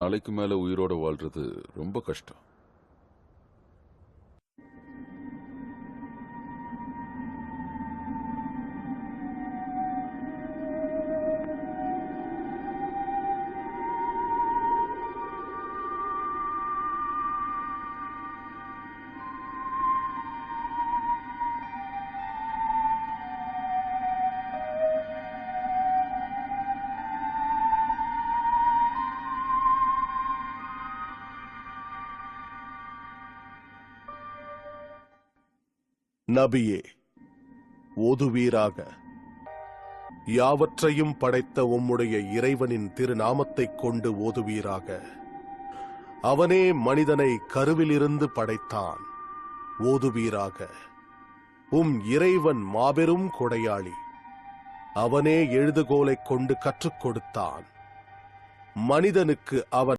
நாளைக்கு மேல உயிரோட வாழ்றது ரொம்ப கஷ்டம். நபியே, ஓதுவீராக. யாவற்றையும் படைத்த உம்முடைய இறைவனின் திருநாமத்தைக் கொண்டு ஓதுவீராக. அவனே மனிதனை கருவிலிருந்து படைத்தான். ஓதுவீராக. உம் இறைவன் மாபெரும் கொடையாளி. அவனே எழுதுகோலைக் கொண்டு கற்றுக் கொடுத்தான். மனிதனுக்கு அவன்